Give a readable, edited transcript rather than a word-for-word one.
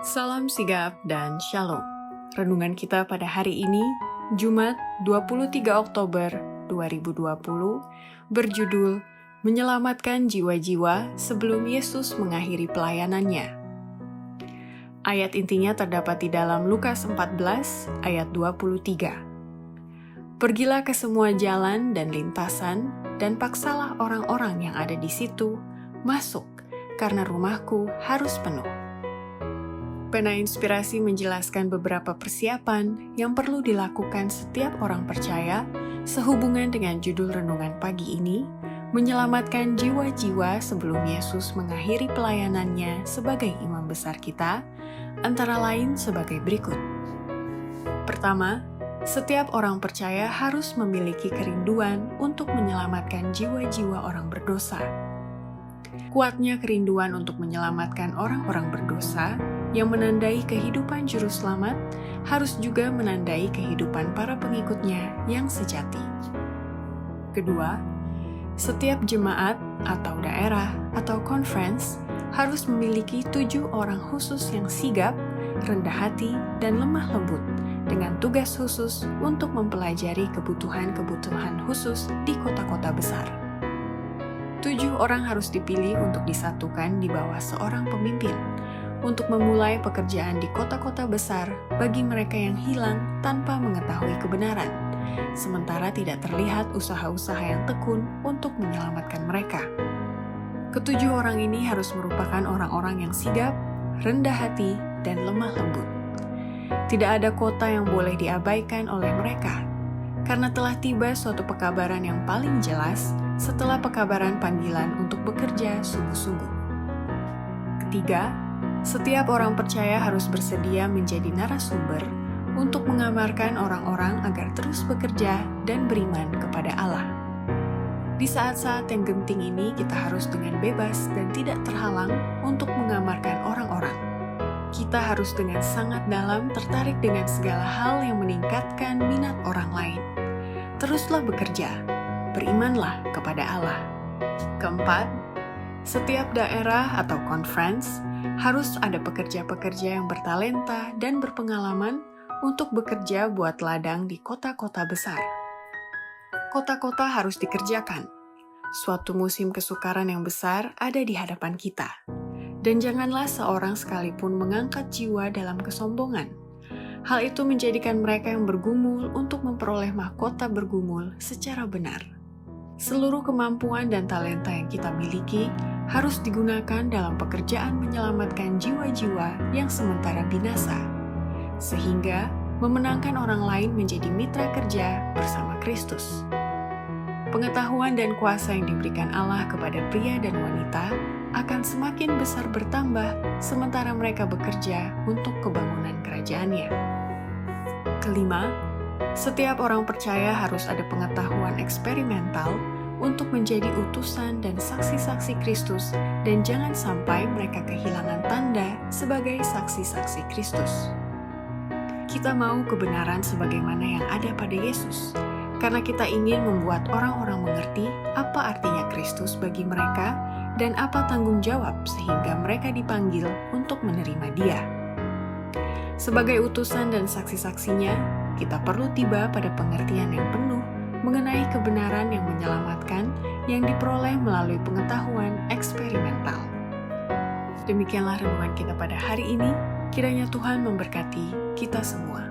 Salam sigap dan shalom. Renungan kita pada hari ini, Jumat 23 Oktober 2020, berjudul Menyelamatkan Jiwa-Jiwa Sebelum Yesus Mengakhiri Pelayanannya. Ayat intinya terdapat di dalam Lukas 14 ayat 23. Pergilah ke semua jalan dan lintasan, dan paksalah orang-orang yang ada di situ masuk, karena rumahku harus penuh. Pena Inspirasi menjelaskan beberapa persiapan yang perlu dilakukan setiap orang percaya sehubungan dengan judul renungan pagi ini, menyelamatkan jiwa-jiwa sebelum Yesus mengakhiri pelayanannya sebagai imam besar kita, antara lain sebagai berikut. Pertama, setiap orang percaya harus memiliki kerinduan untuk menyelamatkan jiwa-jiwa orang berdosa. Kuatnya kerinduan untuk menyelamatkan orang-orang berdosa yang menandai kehidupan juru selamat harus juga menandai kehidupan para pengikutnya yang sejati. Kedua, setiap jemaat atau daerah atau conference harus memiliki 7 orang khusus yang sigap, rendah hati, dan lemah lembut dengan tugas khusus untuk mempelajari kebutuhan-kebutuhan khusus di kota-kota besar. 7 orang harus dipilih untuk disatukan di bawah seorang pemimpin untuk memulai pekerjaan di kota-kota besar bagi mereka yang hilang tanpa mengetahui kebenaran, sementara tidak terlihat usaha-usaha yang tekun untuk menyelamatkan mereka. Ketujuh orang ini harus merupakan orang-orang yang sigap, rendah hati, dan lemah lembut. Tidak ada kota yang boleh diabaikan oleh mereka, karena telah tiba suatu pekabaran yang paling jelas setelah pekabaran panggilan untuk bekerja sungguh-sungguh. Ketiga, setiap orang percaya harus bersedia menjadi narasumber untuk mengamarkan orang-orang agar terus bekerja dan beriman kepada Allah. Di saat-saat yang genting ini, kita harus dengan bebas dan tidak terhalang untuk mengamarkan orang-orang. Kita harus dengan sangat dalam tertarik dengan segala hal yang meningkatkan minat orang lain. Teruslah bekerja, berimanlah kepada Allah. Keempat, setiap daerah atau conference harus ada pekerja-pekerja yang bertalenta dan berpengalaman untuk bekerja buat ladang di kota-kota besar. Kota-kota harus dikerjakan. Suatu musim kesukaran yang besar ada di hadapan kita. Dan janganlah seorang sekalipun mengangkat jiwa dalam kesombongan. Hal itu menjadikan mereka yang bergumul untuk memperoleh mahkota bergumul secara benar. Seluruh kemampuan dan talenta yang kita miliki harus digunakan dalam pekerjaan menyelamatkan jiwa-jiwa yang sementara binasa, sehingga memenangkan orang lain menjadi mitra kerja bersama Kristus. Pengetahuan dan kuasa yang diberikan Allah kepada pria dan wanita akan semakin besar bertambah sementara mereka bekerja untuk kebangunan kerajaan-Nya. Kelima, setiap orang percaya harus ada pengetahuan eksperimental untuk menjadi utusan dan saksi-saksi Kristus, dan jangan sampai mereka kehilangan tanda sebagai saksi-saksi Kristus. Kita mau kebenaran sebagaimana yang ada pada Yesus, karena kita ingin membuat orang-orang mengerti apa artinya Kristus bagi mereka dan apa tanggung jawab sehingga mereka dipanggil untuk menerima Dia. Sebagai utusan dan saksi-saksinya, kita perlu tiba pada pengertian yang penuh mengenai kebenaran yang menyelamatkan yang diperoleh melalui pengetahuan eksperimental. Demikianlah renungan kita pada hari ini. Kiranya Tuhan memberkati kita semua.